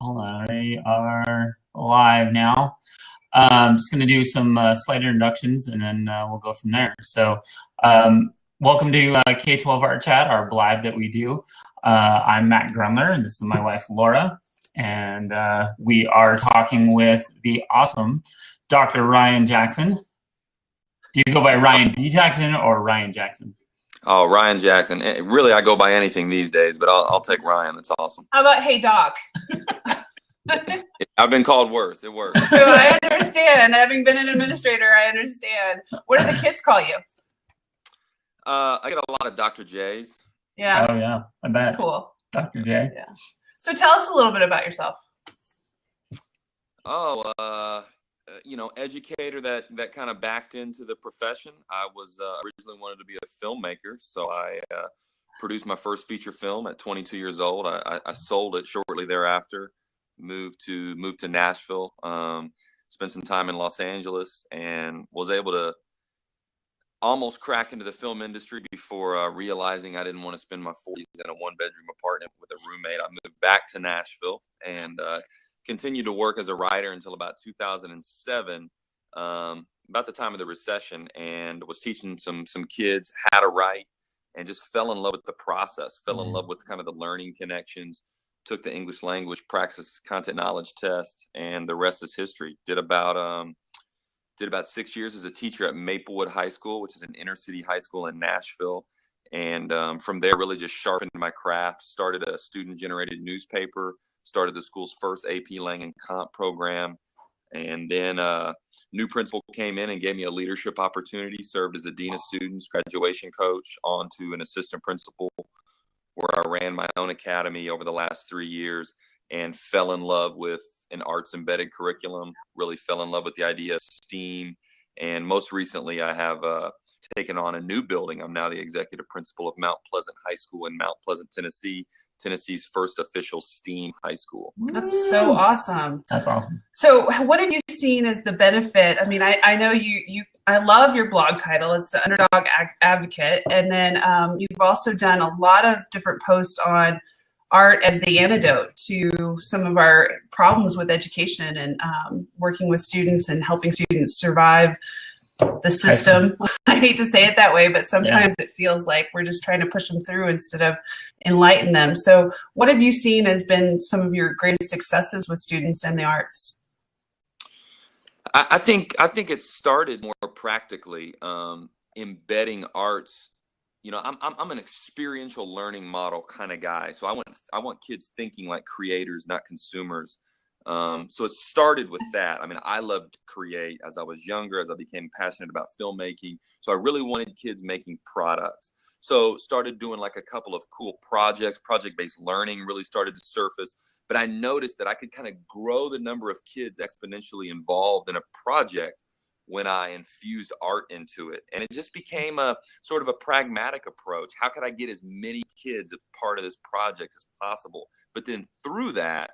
Hold on, we are live now. Just going to do some slight introductions and then we'll go from there. So, welcome to K-12 Art Chat, our blab that we do. I'm Matt Grumler, and this is my wife, Laura. And we are talking with the awesome Dr. Ryan Jackson. Do you go by Ryan B. Jackson or Ryan Jackson? Oh, Ryan Jackson. Really, I go by anything these days, but I'll take Ryan. That's awesome. How about Hey Doc? I've been called worse. It works. So I understand. Having been an administrator, I understand. What do the kids call you? I get a lot of Dr. J's. Yeah. Oh, yeah. I bet. That's cool. Dr. J. Yeah. So tell us a little bit about yourself. Educator that kind of backed into the profession. I was originally wanted to be a filmmaker, so I produced my first feature film at 22 years old. I sold it shortly thereafter. Moved to Nashville. Spent some time in Los Angeles, and was able to almost crack into the film industry before realizing I didn't want to spend my 40s in a one-bedroom apartment with a roommate. I moved back to Nashville and continued to work as a writer until about 2007, about the time of the recession, and was teaching some kids how to write, and just fell in love with the process, fell in love with kind of the learning connections, took the English language praxis content knowledge test, and the rest is history. Did about 6 years as a teacher at Maplewood High School, which is an inner city high school in Nashville. And from there, really just sharpened my craft, started a student-generated newspaper, started the school's first AP Lang and Comp program. And then a new principal came in and gave me a leadership opportunity, served as a dean of students, graduation coach, on to an assistant principal, where I ran my own academy over the last 3 years and fell in love with an arts embedded curriculum, really fell in love with the idea of STEAM. And most recently, I have taken on a new building. I'm now the executive principal of Mount Pleasant High School in Mount Pleasant, Tennessee, Tennessee's first official STEAM high school. That's so awesome. That's awesome. So what have you seen as the benefit? I mean, I know I love your blog title. It's the Underdog Advocate. And then you've also done a lot of different posts on art as the antidote to some of our problems with education and working with students and helping students survive the system. I hate to say it that way, but sometimes it feels like we're just trying to push them through instead of enlighten them. So what have you seen has been some of your greatest successes with students in the arts? I think it started more practically, embedding arts. You know, I'm an experiential learning model kind of guy. So I want kids thinking like creators, not consumers. So it started with that. I mean, I loved to create as I was younger, as I became passionate about filmmaking. So I really wanted kids making products. So started doing like a couple of cool projects, project-based learning really started to surface. But I noticed that I could kind of grow the number of kids exponentially involved in a project when I infused art into it. And it just became a sort of a pragmatic approach. How could I get as many kids a part of this project as possible? But then through that,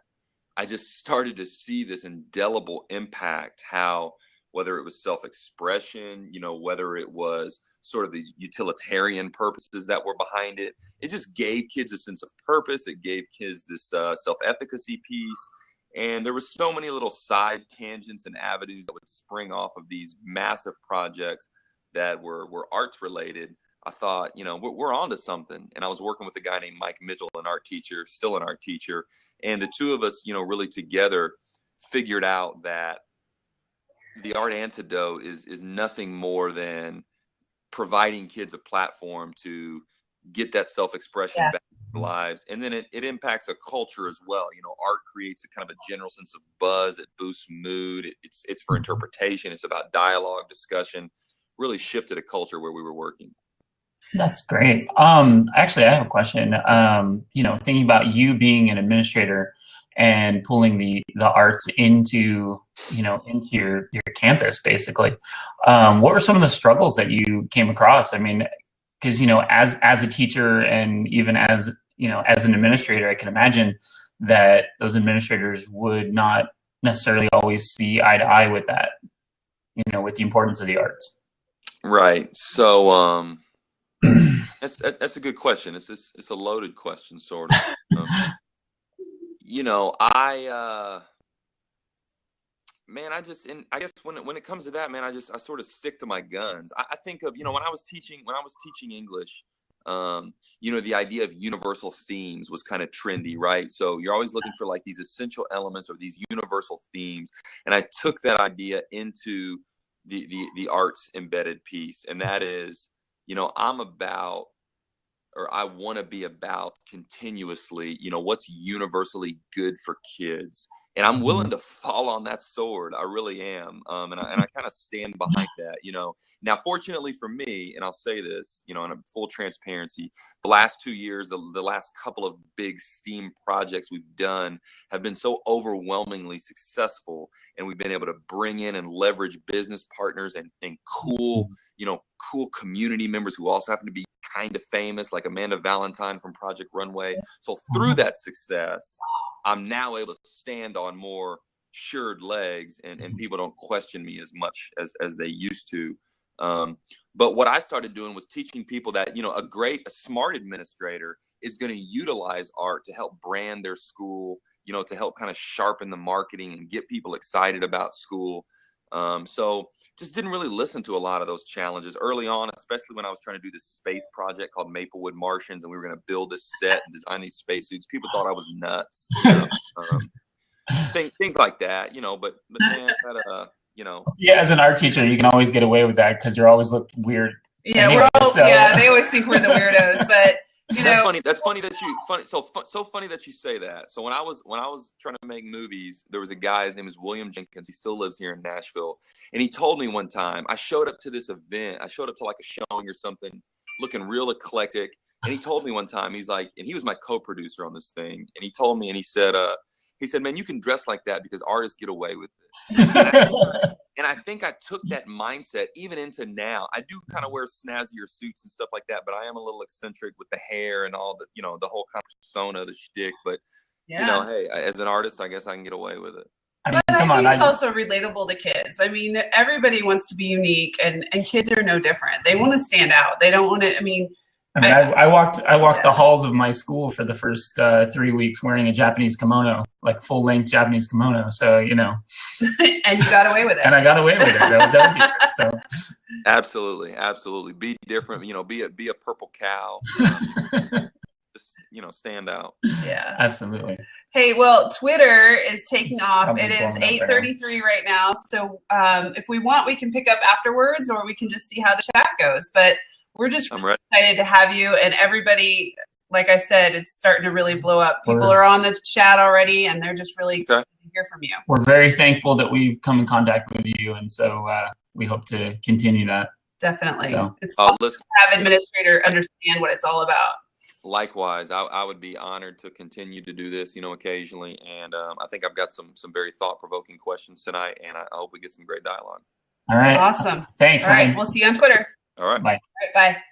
I just started to see this indelible impact, how whether it was self-expression, you know, whether it was sort of the utilitarian purposes that were behind it, it just gave kids a sense of purpose. It gave kids this self-efficacy piece. And there was so many little side tangents and avenues that would spring off of these massive projects that were arts related. I thought, you know, we're onto something. And I was working with a guy named Mike Mitchell, an art teacher, still an art teacher. And the two of us, you know, really together figured out that the art antidote is nothing more than providing kids a platform to get that self-expression back in their lives. And then it impacts a culture as well. You know, art creates a kind of a general sense of buzz. It boosts mood. It's for interpretation. It's about dialogue, discussion, really shifted a culture where we were working. That's great. Actually, I have a question. You know, thinking about you being an administrator and pulling the arts into, you know, into your campus, basically. What were some of the struggles that you came across? I mean, because, you know, as a teacher and even as, you know, as an administrator, I can imagine that those administrators would not necessarily always see eye to eye with that, you know, with the importance of the arts. Right. So, that's a good question. It's a loaded question, sort of. you know, man, I guess when it comes to that, man, I sort of stick to my guns. I think of, you know, when I was teaching English, you know, the idea of universal themes was kind of trendy, right? So you're always looking for like these essential elements or these universal themes. And I took that idea into the arts embedded piece. And that is, you know, I want to be about continuously, you know, what's universally good for kids. And I'm willing to fall on that sword. I really am. And I kind of stand behind that, you know. Now, fortunately for me, and I'll say this, you know, in a full transparency, the last 2 years, the last couple of big STEAM projects we've done have been so overwhelmingly successful. And we've been able to bring in and leverage business partners and cool, you know, cool community members who also happen to be kind of famous, like Amanda Valentine from Project Runway. So through that success, I'm now able to stand on more sured legs, and people don't question me as much as they used to. But what I started doing was teaching people that, you know, a smart administrator is going to utilize art to help brand their school, you know, to help kind of sharpen the marketing and get people excited about school. So just didn't really listen to a lot of those challenges early on, especially when I was trying to do this space project called Maplewood Martians, and we were going to build this set and design these spacesuits. People thought I was nuts, you know? Things like that, you know, but man, that, you know. Yeah, as an art teacher, you can always get away with that because you're always look weird. Yeah, anyway, yeah, they always think we're the weirdos, but you know, that's funny that you say that. So when I was trying to make movies, there was a guy, his name is William Jenkins. He still lives here in Nashville, and he told me one time, I showed up to this event, I showed up to like a showing or something, looking real eclectic, and he told me one time, he's like, and he was my co-producer on this thing, and he told me, and he said, man, you can dress like that because artists get away with it. And I think I took that mindset even into now. I do kind of wear snazzier suits and stuff like that, but I am a little eccentric with the hair and all the, you know, the whole kind of persona, the shtick. But, you know, hey, as an artist, I guess I can get away with it. I mean, but I think it's also relatable to kids. I mean, everybody wants to be unique, and kids are no different. They want to stand out. They don't want to, I walked the halls of my school for the first 3 weeks wearing a Japanese kimono, like full length Japanese kimono. So, you know, and you got away with it. And I got away with it. That was easier. So, absolutely, be different. You know, be a purple cow. Just, you know, stand out. Yeah, absolutely. Hey, well, Twitter is taking off. It is 8:33 right now. So, if we want, we can pick up afterwards, or we can just see how the chat goes. But we're just really excited to have you, and everybody, like I said, it's starting to really blow up. People are on the chat already, and they're just really excited to hear from you. We're very thankful that we've come in contact with you, and so we hope to continue that. Definitely. So, it's awesome to have administrator understand what it's all about. Likewise, I would be honored to continue to do this, you know, occasionally, and I think I've got some very thought-provoking questions tonight, and I hope we get some great dialogue. All right. Awesome. Thanks. All right. We'll see you on Twitter. All right. Bye. All right, bye.